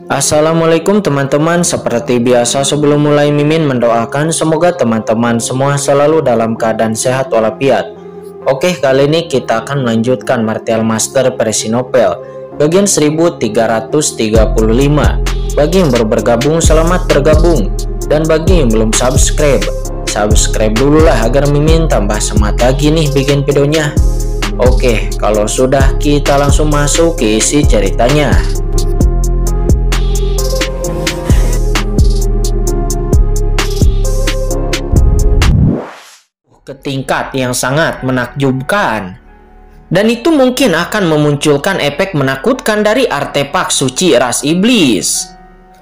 Assalamualaikum teman-teman, seperti biasa sebelum mulai Mimin mendoakan semoga teman-teman semua selalu dalam keadaan sehat walafiat. Oke, kali ini kita akan melanjutkan Martial Master Perissinopel bagian 1335. Bagi yang baru bergabung, selamat bergabung. Dan bagi yang belum subscribe dulu lah agar Mimin tambah semangat lagi nih bikin videonya. Oke, kalau sudah kita langsung masuk ke isi ceritanya. Ke tingkat yang sangat menakjubkan. Dan itu mungkin akan memunculkan efek menakutkan dari artefak suci ras iblis.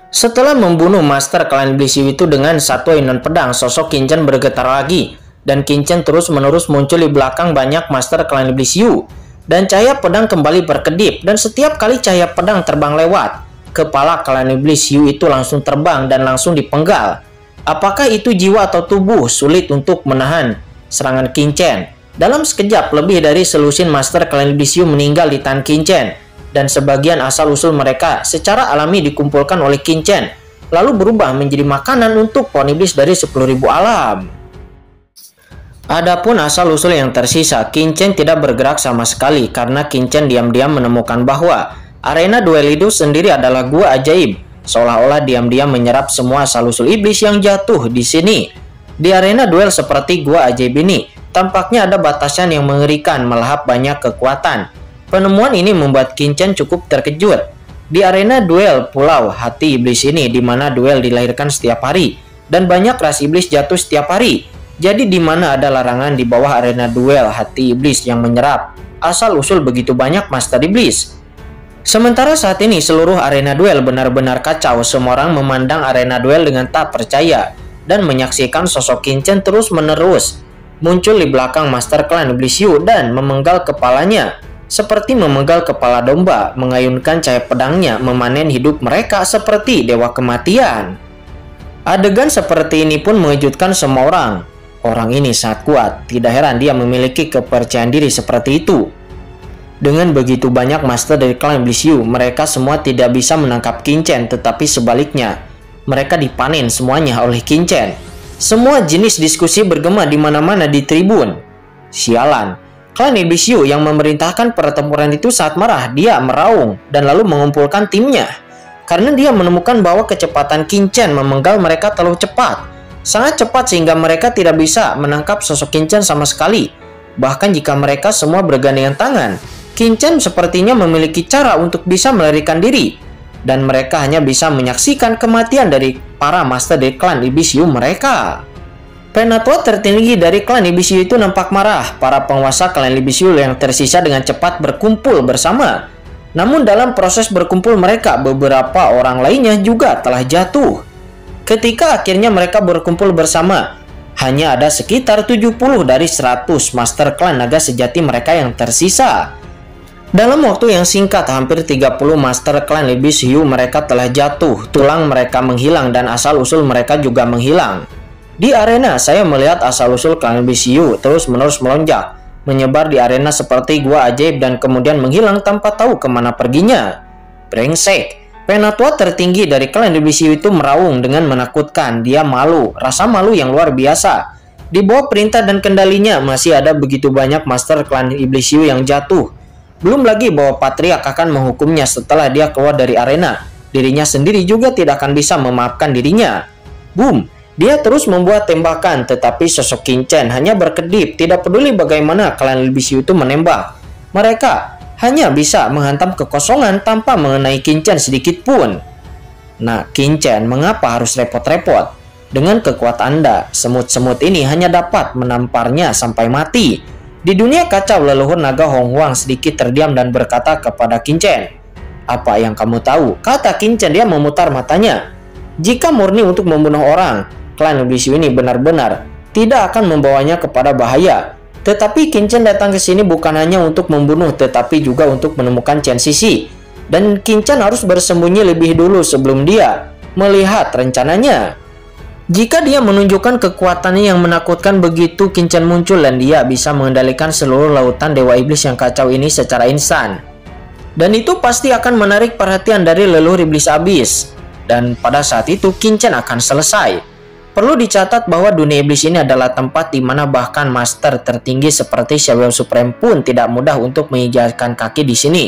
Setelah membunuh Master Klan Iblis Yu itu dengan satu ayunan pedang, sosok Qin Chen bergetar lagi. Dan Qin Chen terus-menerus muncul di belakang banyak Master Klan Iblis Yu. Dan cahaya pedang kembali berkedip, dan setiap kali cahaya pedang terbang lewat, kepala Klan Iblis Yu itu langsung terbang dan langsung dipenggal. Apakah itu jiwa atau tubuh? Sulit untuk menahan serangan Qin Chen. Dalam sekejap, lebih dari selusin Master Klan Iblis Yu meninggal di tangan Qin Chen, dan sebagian asal-usul mereka secara alami dikumpulkan oleh Qin Chen, lalu berubah menjadi makanan untuk pohon iblis dari 10.000 alam. Adapun asal-usul yang tersisa, Qin Chen tidak bergerak sama sekali karena Qin Chen diam-diam menemukan bahwa arena duel itu sendiri adalah gua ajaib, seolah-olah diam-diam menyerap semua asal-usul iblis yang jatuh di sini. Di arena duel seperti gua ajaib ini, tampaknya ada batasan yang mengerikan melahap banyak kekuatan. Penemuan ini membuat Qin Chen cukup terkejut. Di arena duel Pulau Hati Iblis ini, di mana duel dilahirkan setiap hari, dan banyak ras iblis jatuh setiap hari. Jadi di mana ada larangan di bawah arena duel Hati Iblis yang menyerap asal-usul begitu banyak Master Iblis. Sementara saat ini seluruh arena duel benar-benar kacau. Semua orang memandang arena duel dengan tak percaya dan menyaksikan sosok Qin Chen terus-menerus muncul di belakang Master Klan Iblis Yu dan memenggal kepalanya seperti memenggal kepala domba, mengayunkan cahaya pedangnya memanen hidup mereka seperti dewa kematian. Adegan seperti ini pun mengejutkan semua orang. Orang ini sangat kuat, tidak heran dia memiliki kepercayaan diri seperti itu. Dengan begitu banyak Master dari Klan Iblis Yu, mereka semua tidak bisa menangkap Qin Chen, tetapi sebaliknya mereka dipanen semuanya oleh Qin Chen. Semua jenis diskusi bergema di mana-mana di tribun. Sialan, Klan Iblis Yu yang memerintahkan pertempuran itu saat marah. Dia meraung dan lalu mengumpulkan timnya. Karena dia menemukan bahwa kecepatan Qin Chen memenggal mereka terlalu cepat. Sangat cepat sehingga mereka tidak bisa menangkap sosok Qin Chen sama sekali. Bahkan jika mereka semua bergandengan tangan, Qin Chen sepertinya memiliki cara untuk bisa melarikan diri. Dan mereka hanya bisa menyaksikan kematian dari para Master dari Klan Iblis Yu mereka. Penatua tertinggi dari Klan Iblis Yu itu nampak marah. Para penguasa Klan Iblis Yu yang tersisa dengan cepat berkumpul bersama. Namun dalam proses berkumpul mereka, beberapa orang lainnya juga telah jatuh. Ketika akhirnya mereka berkumpul bersama, hanya ada sekitar 70 dari 100 Master Klan Naga Sejati mereka yang tersisa. Dalam waktu yang singkat, hampir 30 Master Klan Iblis Yu mereka telah jatuh, tulang mereka menghilang dan asal-usul mereka juga menghilang. Di arena, saya melihat asal-usul Klan Iblis Yu terus-menerus melonjak, menyebar di arena seperti gua ajaib dan kemudian menghilang tanpa tahu kemana perginya. Brengsek! Penatua tertinggi dari Klan Iblis Yu itu meraung dengan menakutkan. Dia malu, rasa malu yang luar biasa. Di bawah perintah dan kendalinya masih ada begitu banyak Master Klan Iblis Yu yang jatuh. Belum lagi bahwa Patriark akan menghukumnya setelah dia keluar dari arena. Dirinya sendiri juga tidak akan bisa memaafkan dirinya. Boom! Dia terus membuat tembakan, tetapi sosok Qin Chen hanya berkedip, tidak peduli bagaimana Klan Iblis Yu itu menembak. Mereka hanya bisa menghantam kekosongan tanpa mengenai Qin Chen sedikit pun. Nah, Qin Chen mengapa harus repot-repot? Dengan kekuatan Anda, semut-semut ini hanya dapat menamparnya sampai mati. Di dunia kacau, leluhur naga Hong Huang sedikit terdiam dan berkata kepada Qin Chen, "Apa yang kamu tahu?" Kata Qin Chen. Dia memutar matanya. Jika murni untuk membunuh orang, Klan Iblis Yu ini benar-benar tidak akan membawanya kepada bahaya. Tetapi Qin Chen datang ke sini bukan hanya untuk membunuh, tetapi juga untuk menemukan Chen Sisi. Dan Qin Chen harus bersembunyi lebih dulu sebelum dia melihat rencananya. Jika dia menunjukkan kekuatannya yang menakutkan, begitu Qin Chen muncul dan dia bisa mengendalikan seluruh lautan Dewa Iblis yang kacau ini secara instan. Dan itu pasti akan menarik perhatian dari leluhur iblis abis. Dan pada saat itu Qin-Chen akan selesai. Perlu dicatat bahwa dunia iblis ini adalah tempat di mana bahkan master tertinggi seperti Xiaoyu Supreme pun tidak mudah untuk menginjakkan kaki di sini.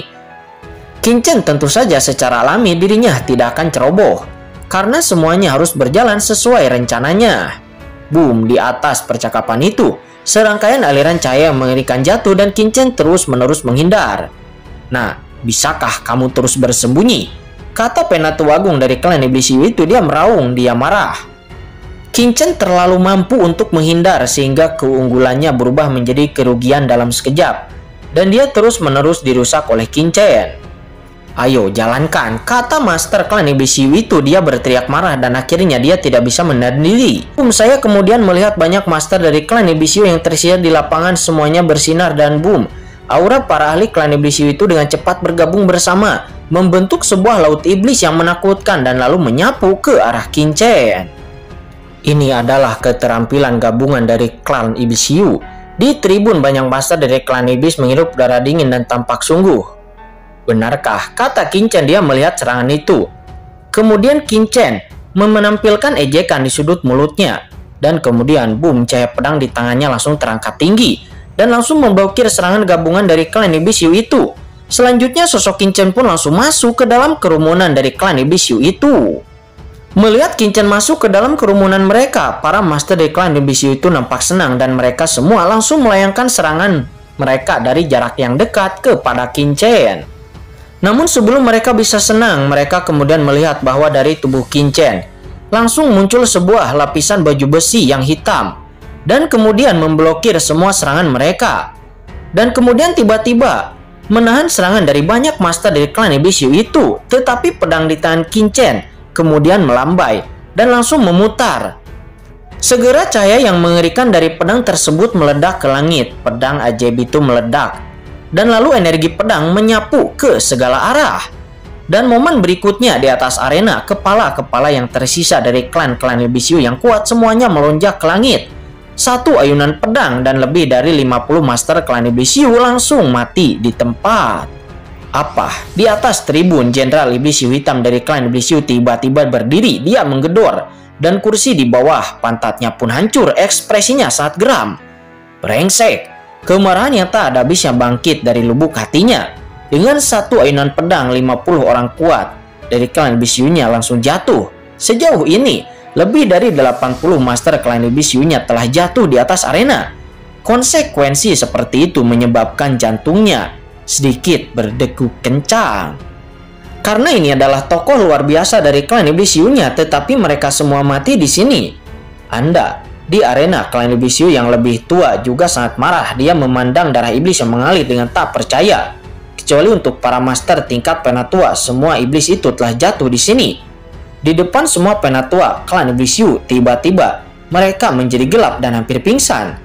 Qin-Chen tentu saja secara alami dirinya tidak akan ceroboh, karena semuanya harus berjalan sesuai rencananya. Boom, di atas percakapan itu, serangkaian aliran cahaya yang mengerikan jatuh dan Qin-Chen terus-menerus menghindar. Nah, bisakah kamu terus bersembunyi? Kata Penatua Agung dari klan iblis Yu itu. Dia meraung, dia marah. Qin-Chen terlalu mampu untuk menghindar sehingga keunggulannya berubah menjadi kerugian dalam sekejap. Dan dia terus-menerus dirusak oleh Qin-Chen. Ayo jalankan, kata master klan iblis Yu itu. Dia berteriak marah dan akhirnya dia tidak bisa menahan diri. Saya kemudian melihat banyak master dari klan iblis Yu yang tersisa di lapangan, semuanya bersinar dan boom. Aura para ahli klan iblis Yu itu dengan cepat bergabung bersama, membentuk sebuah laut iblis yang menakutkan dan lalu menyapu ke arah Qin-Chen. Ini adalah keterampilan gabungan dari klan iblis Yu. Di tribun banyak master dari klan iblis menghirup udara dingin dan tampak sungguh. Benarkah? Kata Qin-Chen. Dia melihat serangan itu. Kemudian Qin-Chen menampilkan ejekan di sudut mulutnya. Dan kemudian boom, cahaya pedang di tangannya langsung terangkat tinggi. Dan langsung memblokir serangan gabungan dari klan iblis Yu itu. Selanjutnya sosok Qin-Chen pun langsung masuk ke dalam kerumunan dari klan iblis Yu itu. Melihat Qin-Chen masuk ke dalam kerumunan mereka, para master dari klan iblis Yu itu nampak senang dan mereka semua langsung melayangkan serangan mereka dari jarak yang dekat kepada Qin-Chen. Namun sebelum mereka bisa senang, mereka kemudian melihat bahwa dari tubuh Qin-Chen langsung muncul sebuah lapisan baju besi yang hitam dan kemudian memblokir semua serangan mereka. Dan kemudian tiba-tiba menahan serangan dari banyak master dari klan iblis Yu itu. Tetapi pedang di tangan Qin-Chen kemudian melambai dan langsung memutar. Segera cahaya yang mengerikan dari pedang tersebut meledak ke langit. Pedang ajaib itu meledak. Dan lalu energi pedang menyapu ke segala arah. Dan momen berikutnya di atas arena, kepala-kepala yang tersisa dari klan-klan iblis Yu yang kuat semuanya melonjak ke langit. Satu ayunan pedang dan lebih dari 50 master klan iblis Yu langsung mati di tempat. Apa? Di atas tribun, Jenderal Iblis Yu hitam dari klan iblis Yu tiba-tiba berdiri. Dia menggedor. Dan kursi di bawah pantatnya pun hancur. Ekspresinya sangat geram. Brengsek. Kemarahan yang tak ada habisnya bangkit dari lubuk hatinya. Dengan satu ayunan pedang, 50 orang kuat dari klan iblis Yu-nya langsung jatuh. Sejauh ini, lebih dari 80 master klan iblis Yu-nya telah jatuh di atas arena. Konsekuensi seperti itu menyebabkan jantungnya sedikit berdegup kencang. Karena ini adalah tokoh luar biasa dari klan iblis Yu-nya, tetapi mereka semua mati di sini. Anda di arena klan iblis Yu yang lebih tua juga sangat marah. Dia memandang darah iblis yang mengalir dengan tak percaya. Kecuali untuk para master tingkat penatua, semua iblis itu telah jatuh di sini. Di depan semua penatua klan iblis Yu, tiba-tiba mereka menjadi gelap dan hampir pingsan.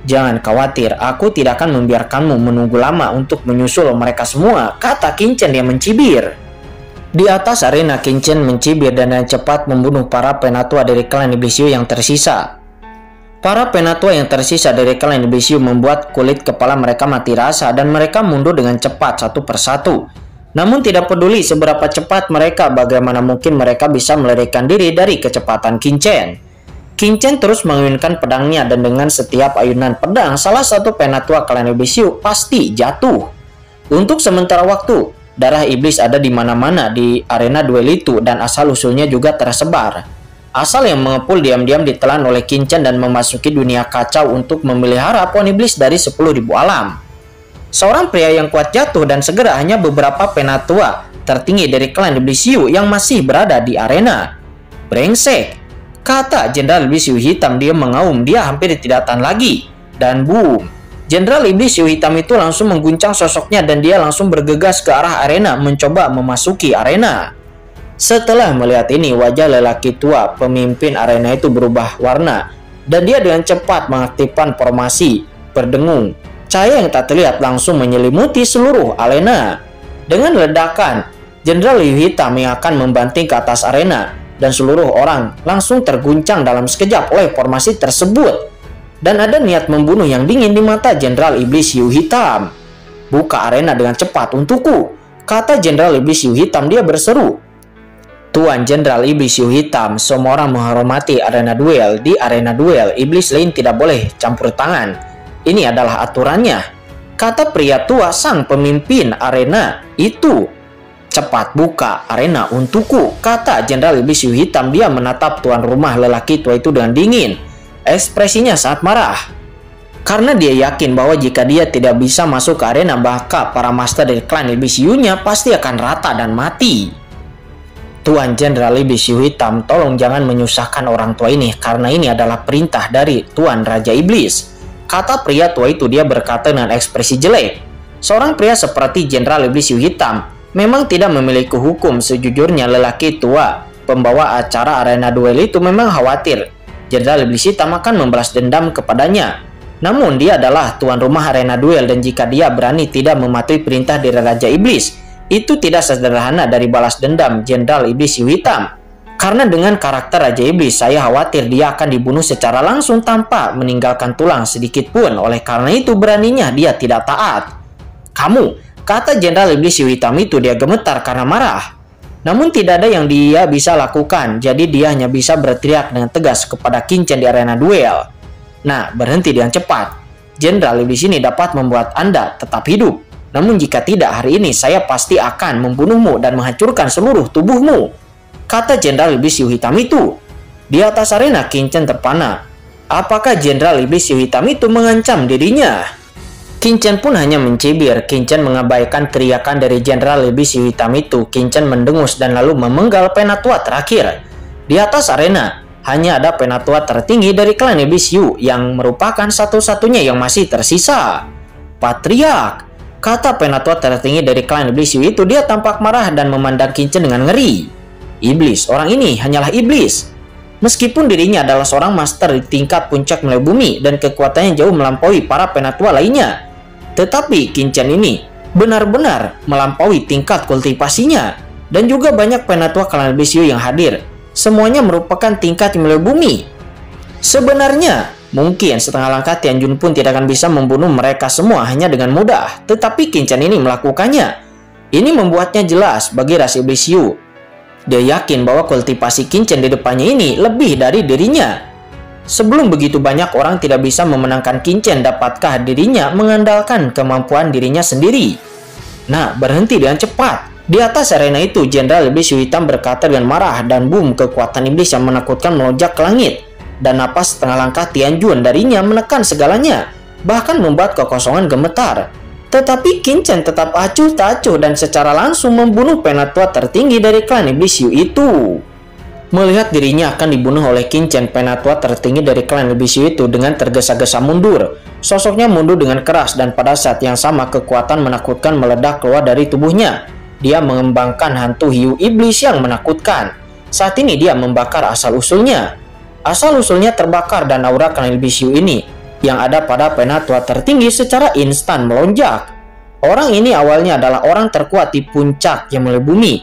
Jangan khawatir, aku tidak akan membiarkanmu menunggu lama untuk menyusul mereka semua, kata Qin-Chen yang mencibir. Di atas arena, Qin-Chen mencibir dan dengan cepat membunuh para penatua dari klan iblis Yu yang tersisa. Para penatua yang tersisa dari klan iblis Yu membuat kulit kepala mereka mati rasa dan mereka mundur dengan cepat satu persatu. Namun tidak peduli seberapa cepat mereka, bagaimana mungkin mereka bisa melarikan diri dari kecepatan Qin-Chen. Qin-Chen terus mengayunkan pedangnya dan dengan setiap ayunan pedang, salah satu penatua klan iblis Yu pasti jatuh. Untuk sementara waktu, darah iblis ada di mana-mana di arena duel itu dan asal-usulnya juga tersebar. Asal yang mengepul diam-diam ditelan oleh Qin-Chen dan memasuki dunia kacau untuk memelihara pohon iblis dari 10.000 alam. Seorang pria yang kuat jatuh dan segera hanya beberapa penatua tertinggi dari klan iblis Yu yang masih berada di arena. Brengsek, kata Jenderal Iblis Yu hitam. Dia mengaum, dia hampir tidak tahan lagi. Dan boom, Jenderal Iblis Yu hitam itu langsung mengguncang sosoknya dan dia langsung bergegas ke arah arena mencoba memasuki arena. Setelah melihat ini, wajah lelaki tua pemimpin arena itu berubah warna dan dia dengan cepat mengaktifkan formasi berdengung. Cahaya yang tak terlihat langsung menyelimuti seluruh arena. Dengan ledakan, Jenderal Yu hitam yang akan membanting ke atas arena dan seluruh orang langsung terguncang dalam sekejap oleh formasi tersebut. Dan ada niat membunuh yang dingin di mata Jenderal Iblis Yu hitam. Buka arena dengan cepat untukku. kata Jenderal Iblis Hiu Hitam. Dia berseru, "Tuan Jenderal Iblis Hiu Hitam, semua orang menghormati arena duel. Di arena duel, iblis lain tidak boleh campur tangan. Ini adalah aturannya," kata pria tua sang pemimpin arena itu. "Cepat buka arena untukku," kata Jenderal Iblis Hiu Hitam. Dia menatap tuan rumah lelaki tua itu dengan dingin. Ekspresinya sangat marah. Karena dia yakin bahwa jika dia tidak bisa masuk ke arena, maka para master dari klan Iblis Hiu-nya pasti akan rata dan mati. "Tuan Jenderal Iblis Hiu Hitam, tolong jangan menyusahkan orang tua ini, karena ini adalah perintah dari Tuan Raja Iblis," kata pria tua itu. Dia berkata dengan ekspresi jelek. Seorang pria seperti Jenderal Iblis Hiu Hitam memang tidak memiliki hukum. Sejujurnya lelaki tua pembawa acara arena duel itu memang khawatir Jenderal Iblis Hitam akan membalas dendam kepadanya. Namun dia adalah tuan rumah arena duel, dan jika dia berani tidak mematuhi perintah dari Raja Iblis, itu tidak sederhana dari balas dendam Jenderal Iblis Hiu Hitam. Karena dengan karakter Raja Iblis, saya khawatir dia akan dibunuh secara langsung tanpa meninggalkan tulang sedikit pun. Oleh karena itu beraninya dia tidak taat. "Kamu," kata Jenderal Iblis Hiu Hitam itu. Dia gemetar karena marah. Namun tidak ada yang dia bisa lakukan, jadi dia hanya bisa berteriak dengan tegas kepada Qin Chen di arena duel. "Nah, berhenti dengan cepat. Jenderal Iblis ini dapat membuat Anda tetap hidup. Namun jika tidak, hari ini saya pasti akan membunuhmu dan menghancurkan seluruh tubuhmu," kata Jenderal Iblis Hiu Hitam itu. Di atas arena, Qin Chen terpana. Apakah Jenderal Iblis Hiu Hitam itu mengancam dirinya? Qin Chen pun hanya mencibir. Qin Chen mengabaikan teriakan dari Jenderal Iblis Hiu Hitam itu. Qin Chen mendengus dan lalu memenggal penatua terakhir. Di atas arena, hanya ada penatua tertinggi dari klan Iblis Hiu yang merupakan satu-satunya yang masih tersisa. "Patriark," kata penatua tertinggi dari klan Iblis Hiu itu. Dia tampak marah dan memandang Qin Chen dengan ngeri. "Iblis, orang ini hanyalah iblis. Meskipun dirinya adalah seorang master di tingkat puncak melalui bumi dan kekuatannya jauh melampaui para penatua lainnya, tetapi Qin Chen ini benar-benar melampaui tingkat kultivasinya. Dan juga banyak penatua klan Iblis Hiu yang hadir. Semuanya merupakan tingkat melalui bumi. Sebenarnya, mungkin setengah langkah Tian Jun pun tidak akan bisa membunuh mereka semua hanya dengan mudah. Tetapi Qin Chen ini melakukannya. Ini membuatnya jelas bagi ras Iblis Hiu. Dia yakin bahwa kultivasi Qin Chen di depannya ini lebih dari dirinya. Sebelum begitu banyak orang tidak bisa memenangkan Qin Chen, dapatkah dirinya mengandalkan kemampuan dirinya sendiri? "Nah, berhenti dengan cepat." Di atas arena itu, Jenderal Iblis Hiu Hitam berkata dengan marah, dan boom, kekuatan iblis yang menakutkan melonjak ke langit. Dan napas setengah langkah Tian Jun darinya menekan segalanya, bahkan membuat kekosongan gemetar. Tetapi Qin Chen tetap acuh tak acuh dan secara langsung membunuh penatua tertinggi dari klan Iblis Hiu itu. Melihat dirinya akan dibunuh oleh Qin Chen, penatua tertinggi dari klan Iblis Hiu itu dengan tergesa-gesa mundur. Sosoknya mundur dengan keras, dan pada saat yang sama kekuatan menakutkan meledak keluar dari tubuhnya. Dia mengembangkan hantu hiu iblis yang menakutkan. Saat ini dia membakar asal-usulnya. Asal-usulnya terbakar dan aura klan Iblis Hiu ini yang ada pada penatua tertinggi secara instan melonjak. Orang ini awalnya adalah orang terkuat di puncak yang melalui bumi.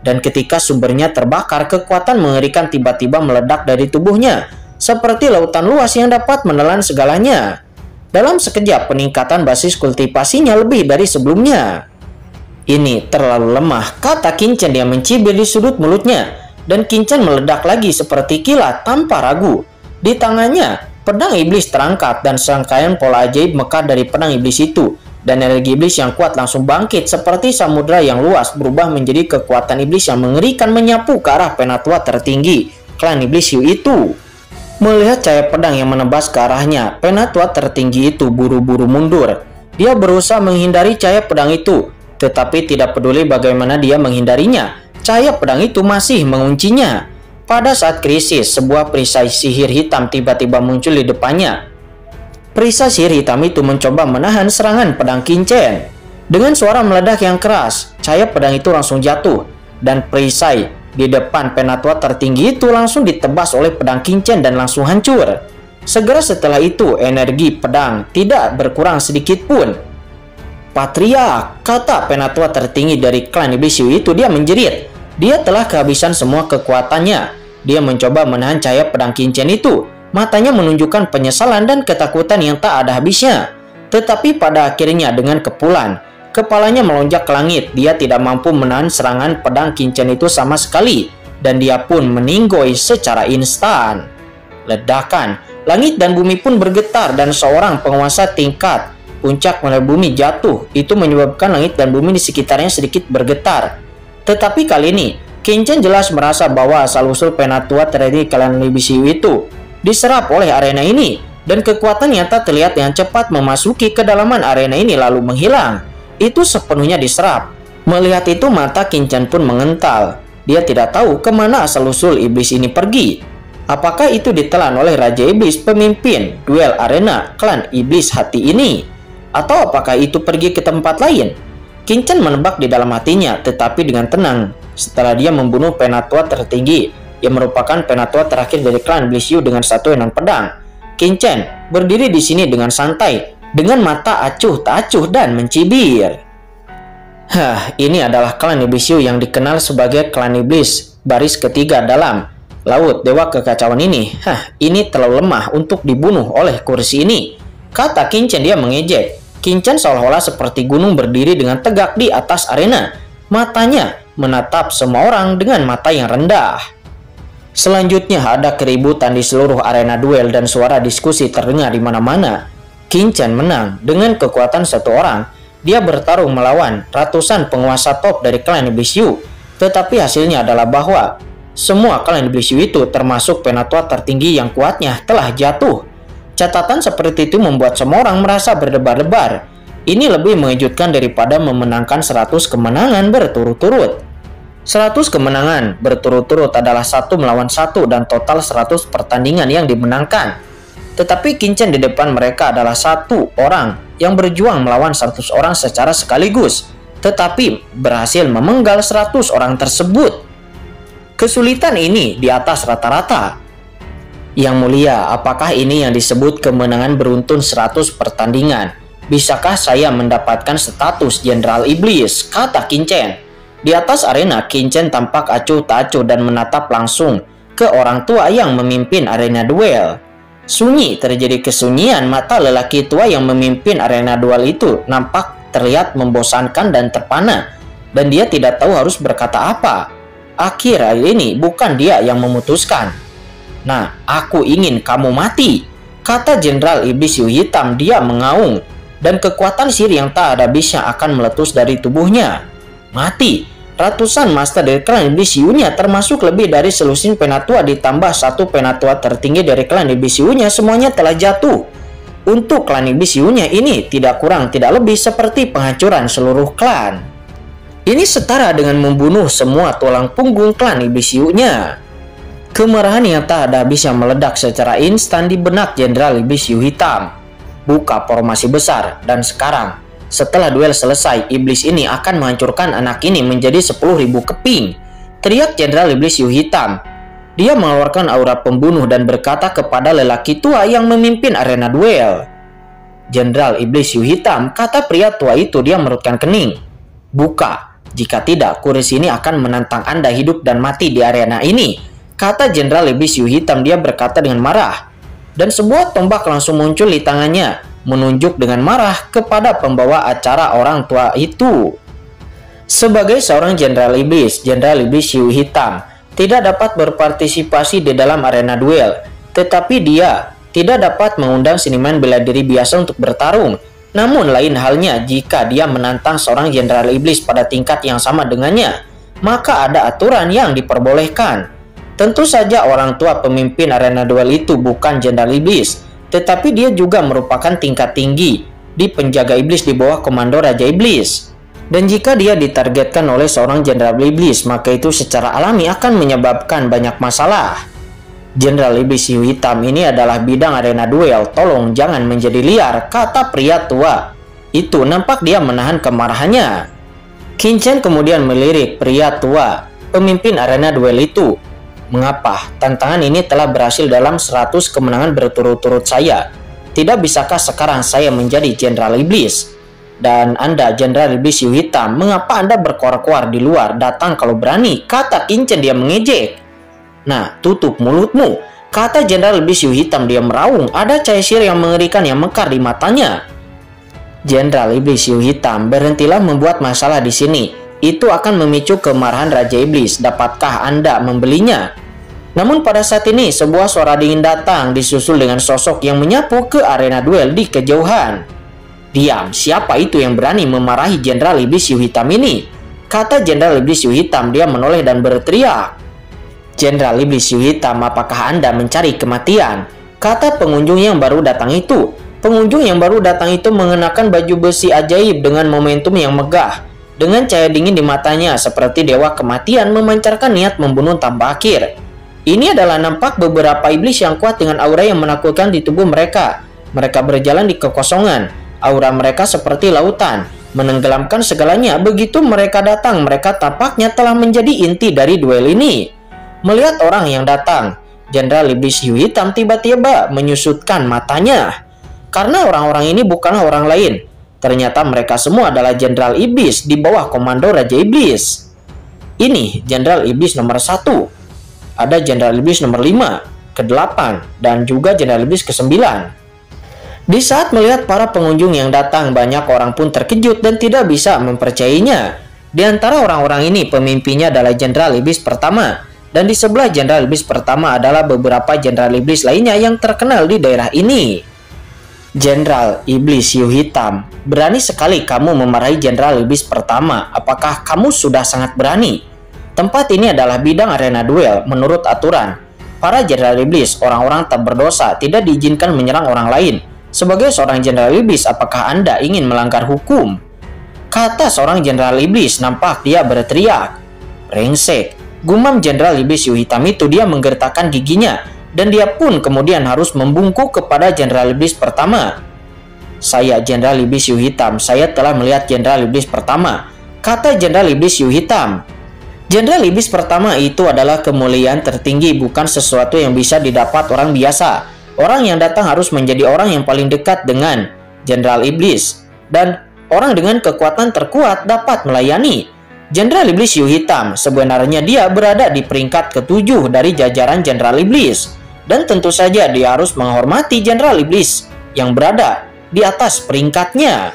Dan ketika sumbernya terbakar, kekuatan mengerikan tiba-tiba meledak dari tubuhnya. Seperti lautan luas yang dapat menelan segalanya. Dalam sekejap, peningkatan basis kultivasinya lebih dari sebelumnya. "Ini terlalu lemah," kata Qin Chen. Dia mencibir di sudut mulutnya, dan Qin Chen meledak lagi seperti kilat tanpa ragu. Di tangannya, pedang iblis terangkat dan serangkaian pola ajaib mekar dari pedang iblis itu. Dan energi iblis yang kuat langsung bangkit seperti samudra yang luas, berubah menjadi kekuatan iblis yang mengerikan menyapu ke arah penatua tertinggi klan Iblis Hiu itu. Melihat cahaya pedang yang menebas ke arahnya, penatua tertinggi itu buru-buru mundur. Dia berusaha menghindari cahaya pedang itu, tetapi tidak peduli bagaimana dia menghindarinya, cahaya pedang itu masih menguncinya. Pada saat krisis, sebuah perisai sihir hitam tiba-tiba muncul di depannya. Perisai sihir hitam itu mencoba menahan serangan pedang Qin Chen. Dengan suara meledak yang keras, cahaya pedang itu langsung jatuh, dan perisai di depan penatua tertinggi itu langsung ditebas oleh pedang Qin Chen dan langsung hancur. Segera setelah itu, energi pedang tidak berkurang sedikit pun. "Patriark," kata penatua tertinggi dari klan Iblis Hiu itu. Dia menjerit. Dia telah kehabisan semua kekuatannya. Dia mencoba menahan cahaya pedang Qin Chen itu. Matanya menunjukkan penyesalan dan ketakutan yang tak ada habisnya. Tetapi pada akhirnya dengan kepulan, Kepalanya melonjak ke langit. Dia tidak mampu menahan serangan pedang Qin Chen itu sama sekali, dan dia pun meninggoy secara instan. Ledakan, langit dan bumi pun bergetar dan seorang penguasa tingkat puncak planet bumi jatuh. Itu menyebabkan langit dan bumi di sekitarnya sedikit bergetar. Tetapi kali ini Qin Chen jelas merasa bahwa asal-usul penatua terjadi klan Libisiu itu diserap oleh arena ini, dan kekuatan nyata terlihat dengan cepat memasuki kedalaman arena ini lalu menghilang. Itu sepenuhnya diserap. Melihat itu mata Qin Chen pun mengental. Dia tidak tahu kemana asal-usul iblis ini pergi. Apakah itu ditelan oleh Raja Iblis, pemimpin duel arena klan iblis hati ini? Atau apakah itu pergi ke tempat lain? Qin Chen menebak di dalam hatinya, tetapi dengan tenang. Setelah dia membunuh penatua tertinggi, yang merupakan penatua terakhir dari klan Iblis Yu dengan satu enan pedang, Qin Chen berdiri di sini dengan santai, dengan mata acuh tak acuh dan mencibir. Ini adalah klan Iblis Yu yang dikenal sebagai klan iblis baris ketiga dalam laut dewa kekacauan ini. Ini terlalu lemah untuk dibunuh oleh kursi ini, kata Qin Chen. Dia mengejek. Qin Chen seolah-olah seperti gunung berdiri dengan tegak di atas arena. Matanya menatap semua orang dengan mata yang rendah. Selanjutnya ada keributan di seluruh arena duel dan suara diskusi terdengar di mana-mana. Qin Chen menang dengan kekuatan satu orang. Dia bertarung melawan ratusan penguasa top dari klan Iblis Yu. Tetapi hasilnya adalah bahwa semua klan Iblis Yu itu termasuk penatua tertinggi yang kuatnya telah jatuh. Catatan seperti itu membuat semua orang merasa berdebar-debar. Ini lebih mengejutkan daripada memenangkan 100 kemenangan berturut-turut. 100 kemenangan berturut-turut adalah 1 melawan 1 dan total 100 pertandingan yang dimenangkan. Tetapi Qin Chen di depan mereka adalah satu orang yang berjuang melawan 100 orang secara sekaligus, tetapi berhasil memenggal 100 orang tersebut. Kesulitan ini di atas rata-rata. Yang mulia, apakah ini yang disebut kemenangan beruntun 100 pertandingan? Bisakah saya mendapatkan status Jenderal Iblis? Kata Qin Chen. Di atas arena, Qin Chen tampak acuh tak acuh dan menatap langsung ke orang tua yang memimpin arena duel. Sunyi, terjadi kesunyian. Mata lelaki tua yang memimpin arena duel itu nampak terlihat membosankan dan terpana, dan dia tidak tahu harus berkata apa. Akhir-akhir ini bukan dia yang memutuskan. Nah, aku ingin kamu mati, kata Jenderal Iblis Yu Hitam. Dia mengaung, dan kekuatan sihir yang tak ada habisnya akan meletus dari tubuhnya. Mati. Ratusan master dari klan Iblis Yu-nya, termasuk lebih dari selusin penatua ditambah satu penatua tertinggi dari klan Iblis Yu-nya, semuanya telah jatuh. Untuk klan Iblis Yu-nya ini tidak kurang tidak lebih seperti penghancuran seluruh klan. Ini setara dengan membunuh semua tulang punggung klan Iblis Yu-nya. Kemarahan yang tak ada habisnya meledak secara instan di benak Jenderal Iblis Yu Hitam. Buka formasi besar, dan sekarang setelah duel selesai, iblis ini akan menghancurkan anak ini menjadi 10.000 keping, teriak Jenderal Iblis Yu Hitam. Dia mengeluarkan aura pembunuh dan berkata kepada lelaki tua yang memimpin arena duel. Jenderal Iblis Yu Hitam, kata pria tua itu. Dia merutkan kening. Buka, jika tidak kursi ini akan menantang Anda hidup dan mati di arena ini, kata Jenderal Iblis Yu Hitam. Dia berkata dengan marah. Dan sebuah tombak langsung muncul di tangannya, menunjuk dengan marah kepada pembawa acara orang tua itu. Sebagai seorang Jenderal Iblis, Jenderal Iblis Yu Hitam tidak dapat berpartisipasi di dalam arena duel, tetapi dia tidak dapat mengundang seniman bela diri biasa untuk bertarung. Namun lain halnya jika dia menantang seorang Jenderal Iblis pada tingkat yang sama dengannya, maka ada aturan yang diperbolehkan. Tentu saja orang tua pemimpin arena duel itu bukan Jenderal Iblis, tetapi dia juga merupakan tingkat tinggi di penjaga iblis di bawah komando Raja Iblis. Dan jika dia ditargetkan oleh seorang Jenderal Iblis, maka itu secara alami akan menyebabkan banyak masalah. Jenderal Iblis Yu Hitam ini adalah bidang arena duel, tolong jangan menjadi liar, kata pria tua itu. Nampak dia menahan kemarahannya. Qin Chen kemudian melirik pria tua, pemimpin arena duel itu. Mengapa tantangan ini telah berhasil dalam 100 kemenangan berturut-turut saya? Tidak bisakah sekarang saya menjadi Jenderal Iblis? Dan Anda Jenderal Iblis Yu Hitam, mengapa Anda berkoar-koar di luar? Datang kalau berani, kata Qin Chen. Dia mengejek. Nah, tutup mulutmu, kata Jenderal Iblis Yu Hitam. Dia meraung. Ada cahaya sihir yang mengerikan yang mekar di matanya. Jenderal Iblis Hiu Hitam, berhentilah membuat masalah di sini. Itu akan memicu kemarahan Raja Iblis. Dapatkah Anda membelinya? Namun pada saat ini sebuah suara dingin datang disusul dengan sosok yang menyapu ke arena duel di kejauhan. "Diam, siapa itu yang berani memarahi Jenderal Iblis Hiu Hitam ini?" kata Jenderal Iblis Hiu Hitam. Dia menoleh dan berteriak. "Jenderal Iblis Hiu Hitam, apakah Anda mencari kematian?" kata pengunjung yang baru datang itu. Pengunjung yang baru datang itu mengenakan baju besi ajaib dengan momentum yang megah. Dengan cahaya dingin di matanya seperti dewa kematian memancarkan niat membunuh tanpa akhir. Ini adalah nampak beberapa iblis yang kuat dengan aura yang menakutkan di tubuh mereka. Mereka berjalan di kekosongan. Aura mereka seperti lautan, menenggelamkan segalanya. Begitu mereka datang, mereka tampaknya telah menjadi inti dari duel ini. Melihat orang yang datang, Jenderal Iblis Hiu Hitam tiba-tiba menyusutkan matanya. Karena orang-orang ini bukanlah orang lain. Ternyata mereka semua adalah Jenderal Iblis di bawah komando Raja Iblis. Ini Jenderal Iblis nomor 1. Ada Jenderal Iblis nomor 5, ke-8, dan juga Jenderal Iblis ke-9. Di saat melihat para pengunjung yang datang, banyak orang pun terkejut dan tidak bisa mempercayainya. Di antara orang-orang ini, pemimpinnya adalah Jenderal Iblis pertama. Dan di sebelah Jenderal Iblis pertama adalah beberapa Jenderal Iblis lainnya yang terkenal di daerah ini. "Jenderal Iblis Hiu Hitam, berani sekali kamu memarahi Jenderal Iblis pertama. Apakah kamu sudah sangat berani? Tempat ini adalah bidang arena duel. Menurut aturan, para Jenderal Iblis, orang-orang tak berdosa, tidak diizinkan menyerang orang lain. Sebagai seorang Jenderal Iblis, apakah Anda ingin melanggar hukum?" kata seorang Jenderal Iblis. Nampak dia berteriak. "Brengsek," gumam Jenderal Iblis Hiu Hitam itu. Dia menggertakkan giginya, dan dia pun kemudian harus membungkuk kepada Jenderal Iblis pertama. "Saya Jenderal Iblis Hiu Hitam, saya telah melihat Jenderal Iblis pertama," kata Jenderal Iblis Hiu Hitam. Jenderal Iblis pertama itu adalah kemuliaan tertinggi, bukan sesuatu yang bisa didapat orang biasa. Orang yang datang harus menjadi orang yang paling dekat dengan Jenderal Iblis, dan orang dengan kekuatan terkuat dapat melayani. Jenderal Iblis Hiu Hitam sebenarnya dia berada di peringkat ke-7 dari jajaran Jenderal Iblis, dan tentu saja dia harus menghormati Jenderal Iblis yang berada di atas peringkatnya.